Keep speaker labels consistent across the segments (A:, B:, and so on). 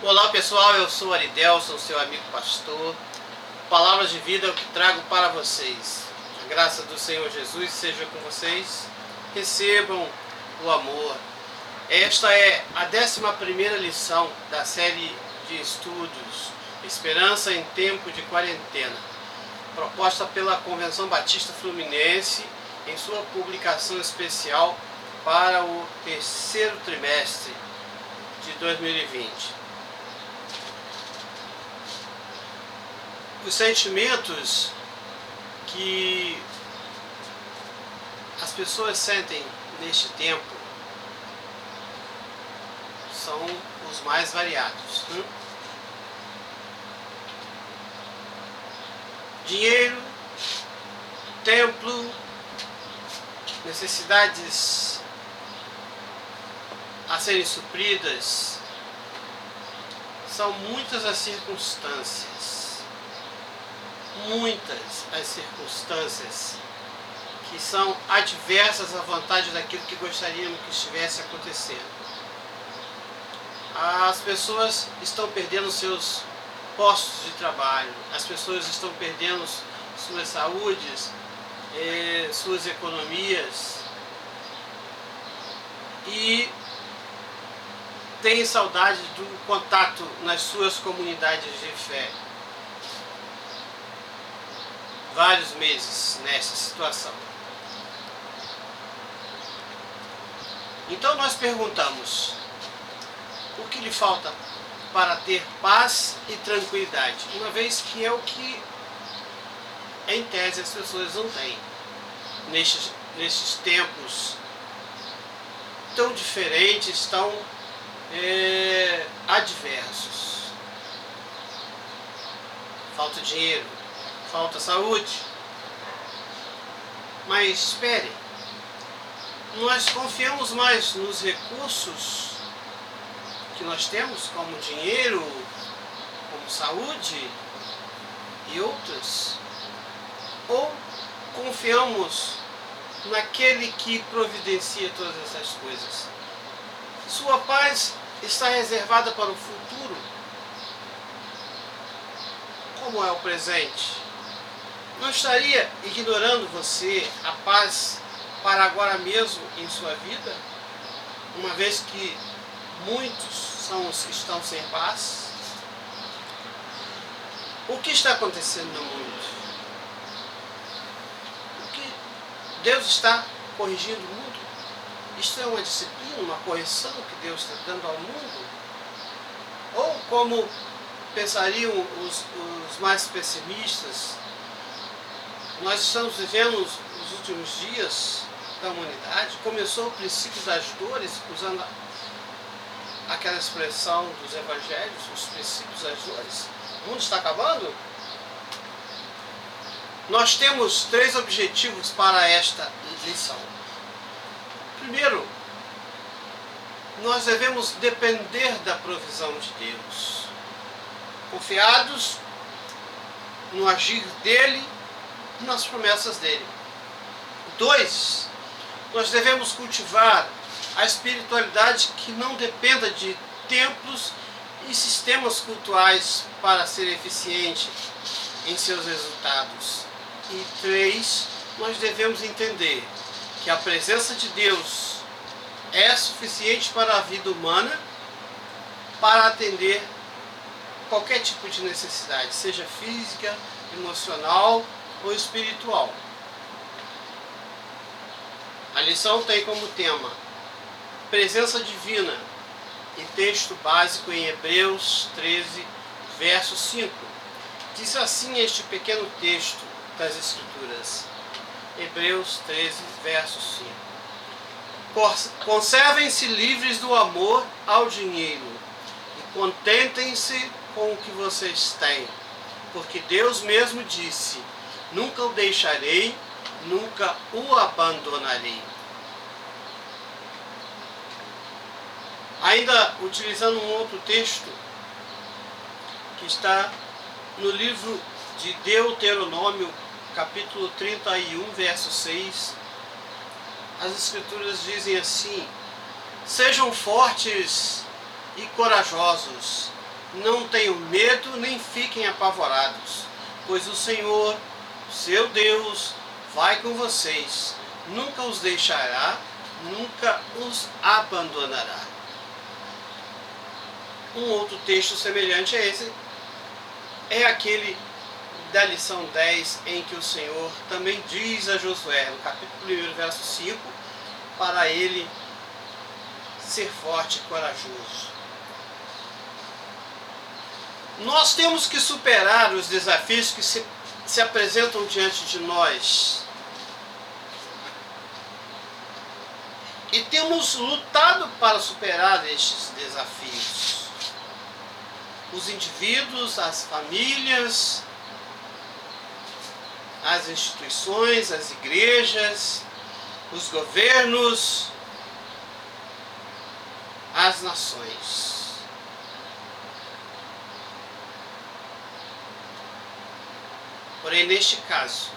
A: Olá pessoal, eu sou Aridelson, seu amigo pastor. Palavras de vida é o que trago para vocês. A graça do Senhor Jesus seja com vocês. Recebam o amor. Esta é a 11ª lição da série de estudos Esperança em Tempo de Quarentena, proposta pela Convenção Batista Fluminense em sua publicação especial para o 3º trimestre de 2020. Os sentimentos que as pessoas sentem neste tempo são os mais variados. Dinheiro, templo, necessidades a serem supridas. São muitas as circunstâncias. Muitas as circunstâncias que são adversas à vontade daquilo que gostaríamos que estivesse acontecendo. As pessoas estão perdendo seus postos de trabalho, as pessoas estão perdendo suas saúdes, suas economias e têm saudade do contato nas suas comunidades de fé. Vários meses nessa situação. Então nós perguntamos: o que lhe falta para ter paz e tranquilidade? Uma vez que é o que, em tese, as pessoas não têm nestes tempos tão diferentes, tão adversos. Falta dinheiro, falta saúde. Mas espere, nós confiamos mais nos recursos que nós temos, como dinheiro, como saúde e outras, ou confiamos naquele que providencia todas essas coisas? Sua paz está reservada para o futuro? Como é o presente? Não estaria ignorando você a paz para agora mesmo em sua vida, uma vez que muitos são os que estão sem paz? O que está acontecendo no mundo? O que Deus está corrigindo o mundo? Isto é uma disciplina, uma correção que Deus está dando ao mundo? Ou, como pensariam os mais pessimistas, nós estamos vivendo os últimos dias da humanidade? Começou o princípio das dores, usando aquela expressão dos evangelhos, os princípios das dores. O mundo está acabando? Nós temos 3 objetivos para esta lição. Primeiro, nós devemos depender da provisão de Deus, confiados no agir dele e nas promessas dele. 2, nós devemos cultivar a espiritualidade que não dependa de templos e sistemas cultuais para ser eficiente em seus resultados. E 3, nós devemos entender que a presença de Deus é suficiente para a vida humana para atender qualquer tipo de necessidade, seja física, emocional ou espiritual. A lição tem como tema presença divina, e texto básico em Hebreus 13, verso 5. Diz assim este pequeno texto das Escrituras. Hebreus 13, verso 5. Conservem-se livres do amor ao dinheiro e contentem-se com o que vocês têm, porque Deus mesmo disse: nunca o deixarei, nunca o abandonarei. Ainda utilizando um outro texto que está no livro de Deuteronômio, capítulo 31, verso 6, as Escrituras dizem assim: sejam fortes e corajosos, não tenham medo nem fiquem apavorados, pois o Senhor, seu Deus, vai com vocês, nunca os deixará, nunca os abandonará. Um outro texto semelhante a esse é aquele da lição 10, em que o Senhor também diz a Josué, no capítulo 1, verso 5, para ele ser forte e corajoso. Nós temos que superar os desafios que se apresentam diante de nós. E temos lutado para superar estes desafios. Os indivíduos, as famílias, as instituições, as igrejas, os governos, as nações. Porém, neste caso,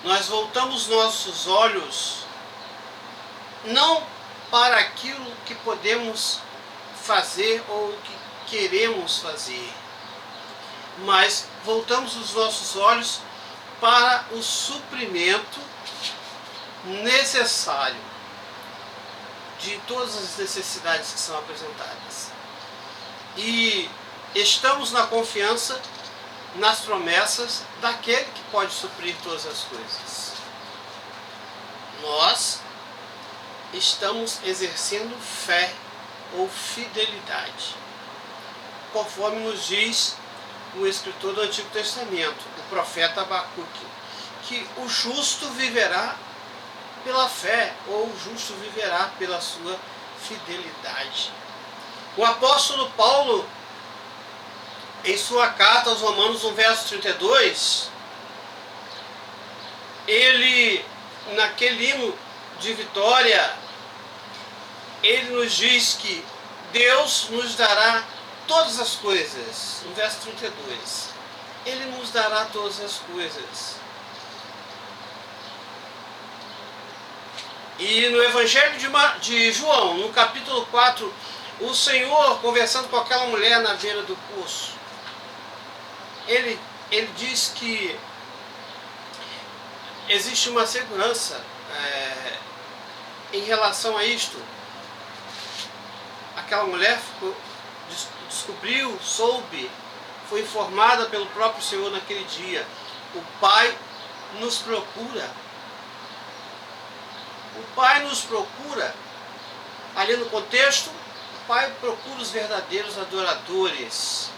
A: nós voltamos nossos olhos não para aquilo que podemos fazer ou que queremos fazer, mas voltamos os nossos olhos para o suprimento necessário de todas as necessidades que são apresentadas. E estamos na confiança nas promessas daquele que pode suprir todas as coisas. Nós estamos exercendo fé ou fidelidade, conforme nos diz o escritor do Antigo Testamento, o profeta Abacuque, que o justo viverá pela fé, ou o justo viverá pela sua fidelidade. O apóstolo Paulo, em sua carta aos Romanos, no verso 32, ele, naquele hino de vitória, ele nos diz que Deus nos dará todas as coisas. No verso 32, ele nos dará todas as coisas. E no Evangelho de João, no capítulo 4, o Senhor, conversando com aquela mulher na beira do poço, ele diz que existe uma segurança em relação a isto. Aquela mulher descobriu, soube, foi informada pelo próprio Senhor naquele dia. O Pai nos procura. O Pai nos procura. Ali no contexto, o Pai procura os verdadeiros adoradores.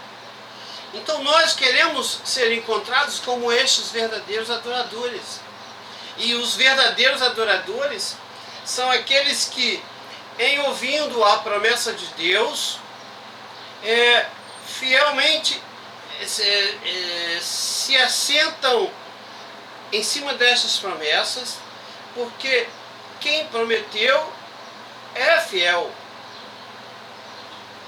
A: Então nós queremos ser encontrados como estes verdadeiros adoradores. E os verdadeiros adoradores são aqueles que, em ouvindo a promessa de Deus, fielmente se assentam em cima dessas promessas, porque quem prometeu é fiel.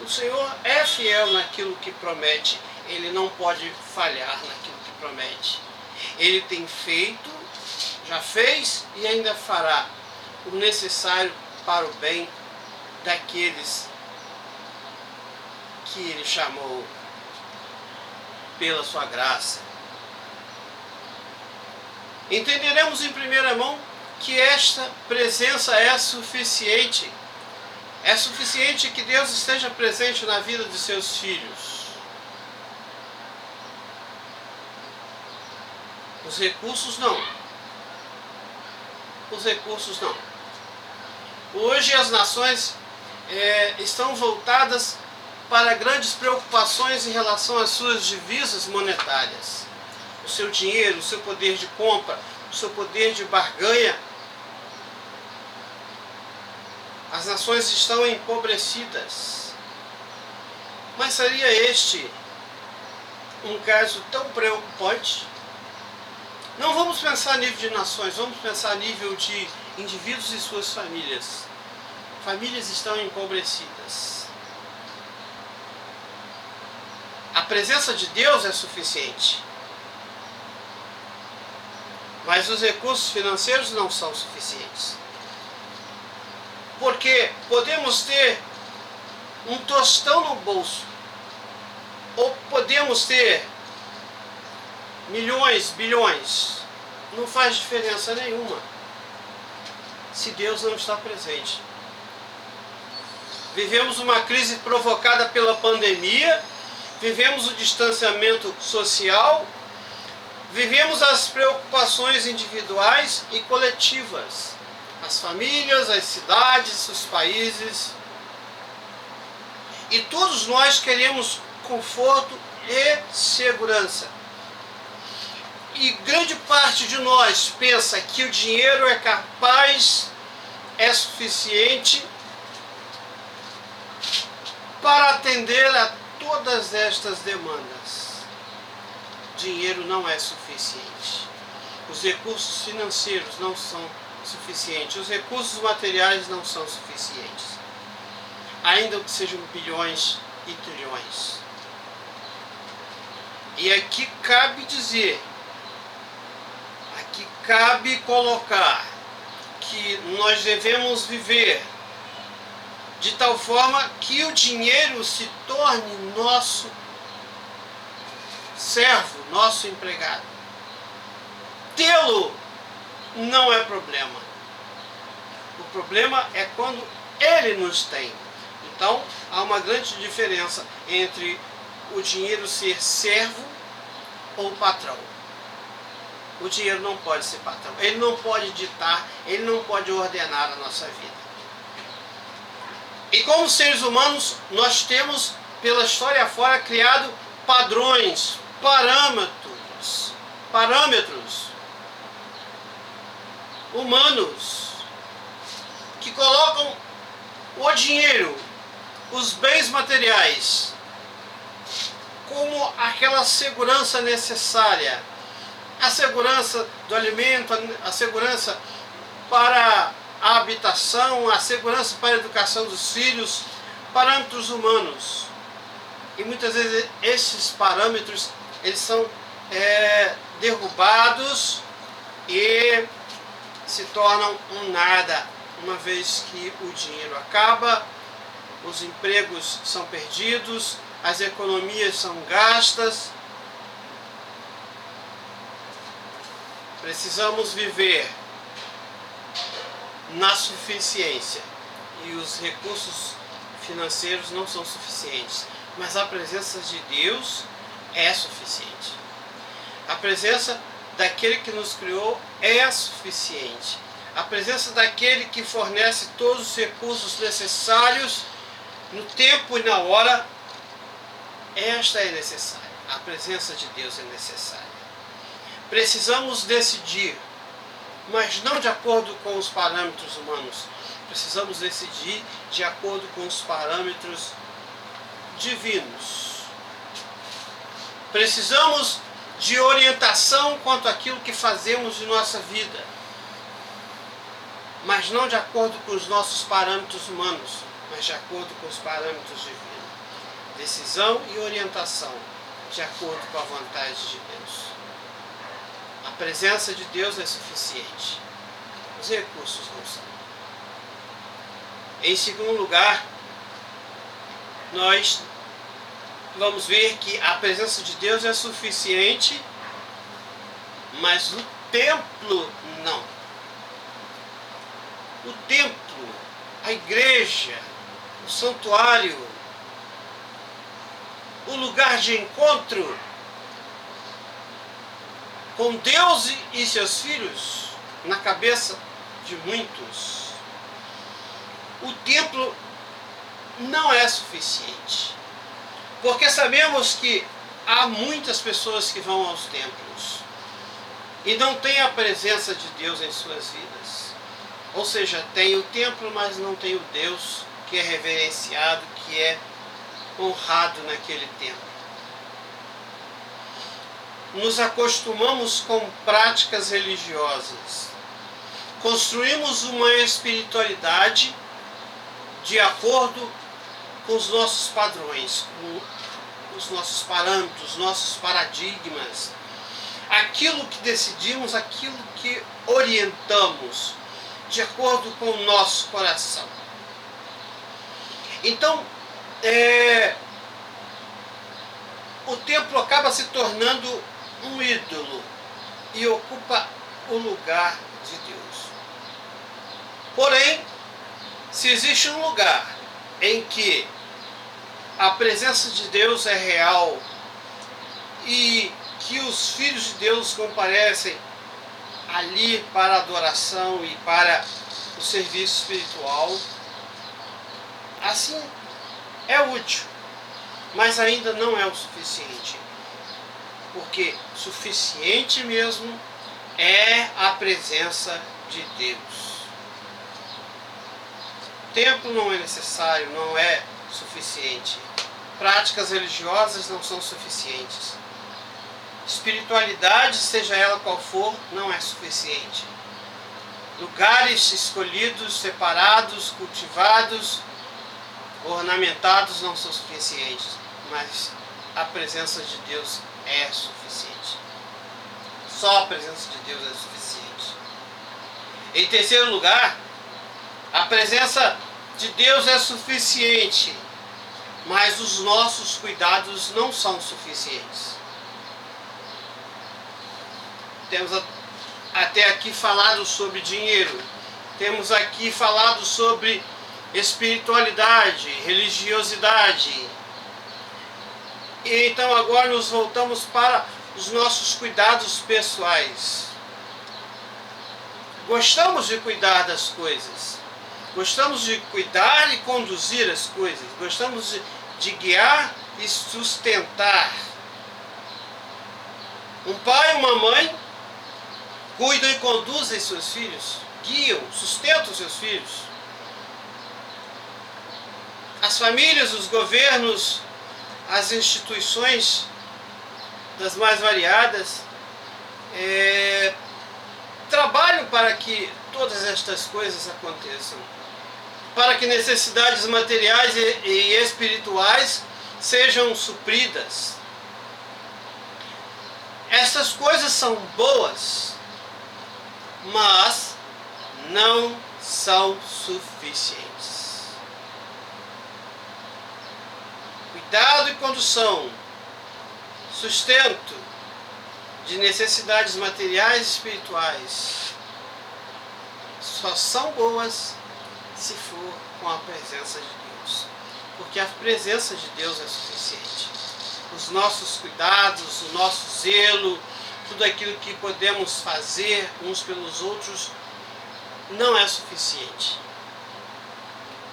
A: O Senhor é fiel naquilo que promete. Ele não pode falhar naquilo que promete. Ele tem feito, já fez e ainda fará o necessário para o bem daqueles que Ele chamou pela sua graça. Entenderemos em primeira mão que esta presença é suficiente. É suficiente que Deus esteja presente na vida de seus filhos. Os recursos não. Os recursos não. Hoje as nações estão voltadas para grandes preocupações em relação às suas divisas monetárias. O seu dinheiro, o seu poder de compra, o seu poder de barganha. As nações estão empobrecidas. Mas seria este um caso tão preocupante? Não vamos pensar a nível de nações, vamos pensar a nível de indivíduos e suas famílias. Famílias estão empobrecidas. A presença de Deus é suficiente. Mas os recursos financeiros não são suficientes. Porque podemos ter um tostão no bolso, ou podemos ter milhões, bilhões, não faz diferença nenhuma se Deus não está presente. Vivemos uma crise provocada pela pandemia, vivemos o distanciamento social, vivemos as preocupações individuais e coletivas, as famílias, as cidades, os países. E todos nós queremos conforto e segurança. E grande parte de nós pensa que o dinheiro é capaz, é suficiente para atender a todas estas demandas. Dinheiro não é suficiente. Os recursos financeiros não são suficientes. Os recursos materiais não são suficientes. Ainda que sejam bilhões e trilhões. E aqui cabe dizer, aqui cabe colocar que nós devemos viver de tal forma que o dinheiro se torne nosso servo, nosso empregado. Tê-lo não é problema. O problema é quando ele nos tem. Então, há uma grande diferença entre o dinheiro ser servo ou patrão. O dinheiro não pode ser patrão. Ele não pode ditar, ele não pode ordenar a nossa vida. E como seres humanos, nós temos, pela história afora, criado padrões, parâmetros humanos que colocam o dinheiro, os bens materiais, como aquela segurança necessária, a segurança do alimento, a segurança para a habitação, a segurança para a educação dos filhos, parâmetros humanos. E muitas vezes esses parâmetros eles são derrubados e se tornam um nada, uma vez que o dinheiro acaba, os empregos são perdidos, as economias são gastas. Precisamos viver na suficiência, e os recursos financeiros não são suficientes, mas a presença de Deus é suficiente. A presença daquele que nos criou é suficiente. A presença daquele que fornece todos os recursos necessários no tempo e na hora, esta é necessária. A presença de Deus é necessária. Precisamos decidir, mas não de acordo com os parâmetros humanos. Precisamos decidir de acordo com os parâmetros divinos. Precisamos de orientação quanto àquilo que fazemos de nossa vida, mas não de acordo com os nossos parâmetros humanos, mas de acordo com os parâmetros divinos. Decisão e orientação de acordo com a vontade de Deus. A presença de Deus é suficiente. Os recursos não são. Em segundo lugar, nós vamos ver que a presença de Deus é suficiente, mas o templo não. O templo, a igreja, o santuário, o lugar de encontro com Deus e seus filhos, na cabeça de muitos, o templo não é suficiente. Porque sabemos que há muitas pessoas que vão aos templos e não têm a presença de Deus em suas vidas. Ou seja, tem o templo, mas não tem o Deus que é reverenciado, que é honrado naquele templo. Nos acostumamos com práticas religiosas. Construímos uma espiritualidade de acordo com os nossos padrões, com os nossos parâmetros, nossos paradigmas. Aquilo que decidimos, aquilo que orientamos, de acordo com o nosso coração. Então, o templo acaba se tornando um ídolo e ocupa o lugar de Deus. Porém, se existe um lugar em que a presença de Deus é real e que os filhos de Deus comparecem ali para a adoração e para o serviço espiritual, assim é útil, mas ainda não é o suficiente, porque suficiente mesmo é a presença de Deus. Templo não é necessário, não é suficiente. Práticas religiosas não são suficientes. Espiritualidade, seja ela qual for, não é suficiente. Lugares escolhidos, separados, cultivados, ornamentados não são suficientes, mas a presença de Deus é suficiente. Só a presença de Deus é suficiente. Em terceiro lugar, a presença de Deus é suficiente, mas os nossos cuidados não são suficientes. Temos até aqui falado sobre dinheiro, temos aqui falado sobre espiritualidade, religiosidade. E então agora nos voltamos para os nossos cuidados pessoais. Gostamos de cuidar das coisas, gostamos de cuidar e conduzir as coisas, gostamos de guiar e sustentar. Um pai e uma mãe cuidam e conduzem seus filhos, guiam, sustentam seus filhos. As famílias, os governos, as instituições das mais variadas trabalham para que todas estas coisas aconteçam, para que necessidades materiais e espirituais sejam supridas. Essas coisas são boas, mas não são suficientes. Cuidado e condução, sustento de necessidades materiais e espirituais só são boas se for com a presença de Deus, porque a presença de Deus é suficiente. Os nossos cuidados, o nosso zelo, tudo aquilo que podemos fazer uns pelos outros não é suficiente.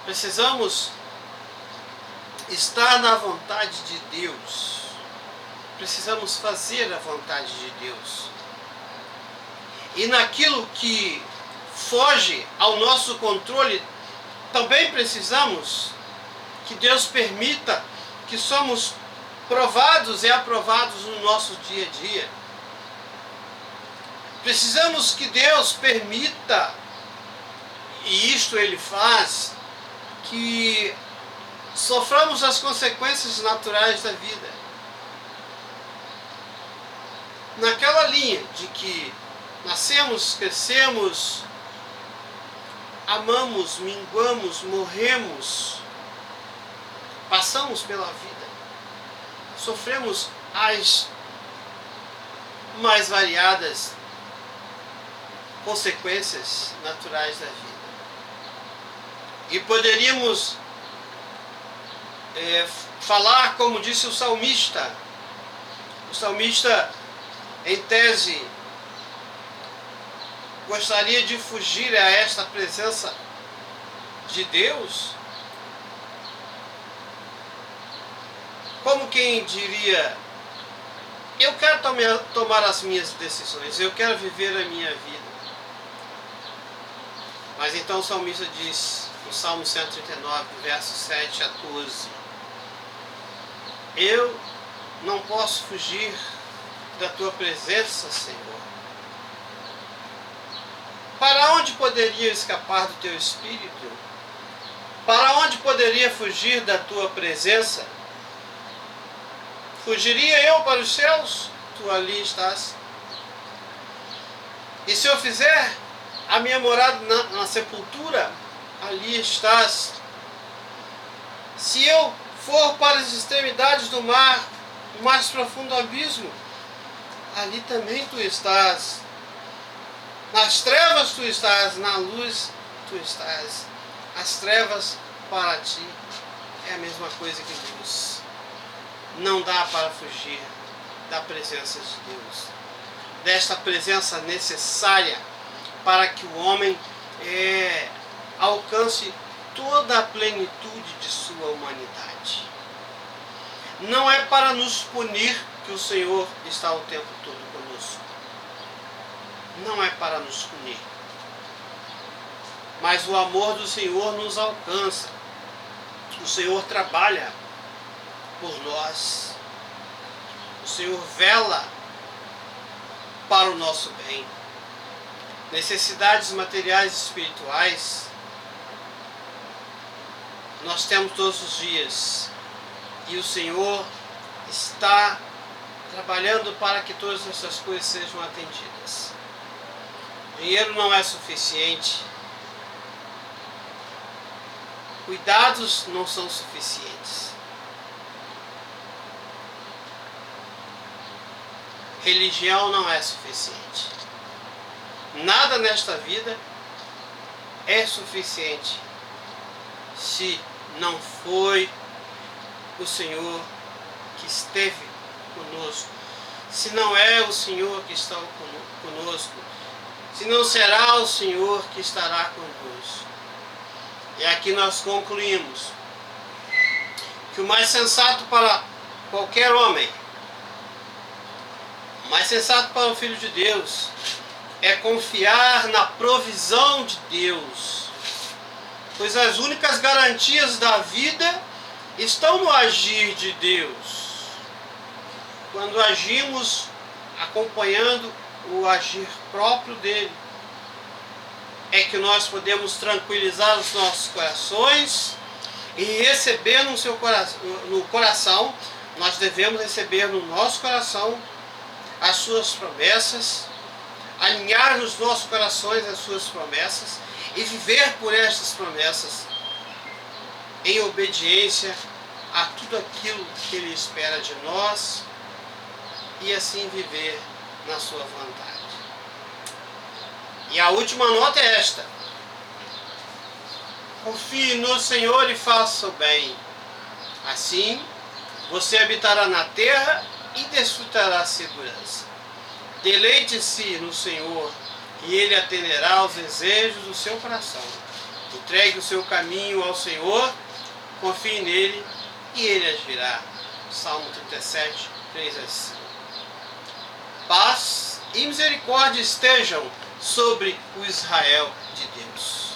A: Precisamos estar na vontade de Deus. Precisamos fazer a vontade de Deus. E naquilo que foge ao nosso controle, também precisamos que Deus permita que somos provados e aprovados no nosso dia a dia. Precisamos que Deus permita, e isto Ele faz, que soframos as consequências naturais da vida. Naquela linha de que nascemos, crescemos, amamos, minguamos, morremos, passamos pela vida, sofremos as mais variadas consequências naturais da vida. E poderíamos falar, como disse o salmista. O salmista, em tese, gostaria de fugir a esta presença de Deus, como quem diria: eu quero tomar as minhas decisões, eu quero viver a minha vida. Mas então o salmista diz, no Salmo 139, versos 7 a 12: eu não posso fugir da tua presença, Senhor. Para onde poderia escapar do teu Espírito? Para onde poderia fugir da tua presença? Fugiria eu para os céus? Tu ali estás. E se eu fizer a minha morada na sepultura? Ali estás. Se eu for para as extremidades do mar, o mais profundo abismo, ali também tu estás. Nas trevas tu estás, na luz tu estás. As trevas para ti é a mesma coisa que luz. Não dá para fugir da presença de Deus, desta presença necessária para que o homem alcance toda a plenitude de sua humanidade. Não é para nos punir que o Senhor está o tempo todo conosco. Não é para nos punir. Mas o amor do Senhor nos alcança. O Senhor trabalha por nós. O Senhor vela para o nosso bem. Necessidades materiais e espirituais nós temos todos os dias. E o Senhor está trabalhando para que todas essas coisas sejam atendidas. Dinheiro não é suficiente. Cuidados não são suficientes. Religião não é suficiente. Nada nesta vida é suficiente se não foi o Senhor que esteve conosco, se não é o Senhor que está conosco, se não será o Senhor que estará conosco. E aqui nós concluímos que o mais sensato para qualquer homem, o mais sensato para o Filho de Deus, é confiar na provisão de Deus, pois as únicas garantias da vida estão no agir de Deus. Quando agimos acompanhando o agir próprio dele, é que nós podemos tranquilizar os nossos corações e receber no coração, nós devemos receber no nosso coração as suas promessas, alinhar nos nossos corações as suas promessas e viver por estas promessas em obediência a tudo aquilo que Ele espera de nós e assim viver na sua vontade. E a última nota é esta: confie no Senhor e faça o bem. Assim, você habitará na terra e desfrutará a segurança. Deleite-se no Senhor e Ele atenderá aos desejos do seu coração. Entregue o seu caminho ao Senhor, confie nele e Ele agirá. Salmo 37, 3 a 5. Paz e misericórdia estejam sobre o Israel de Deus.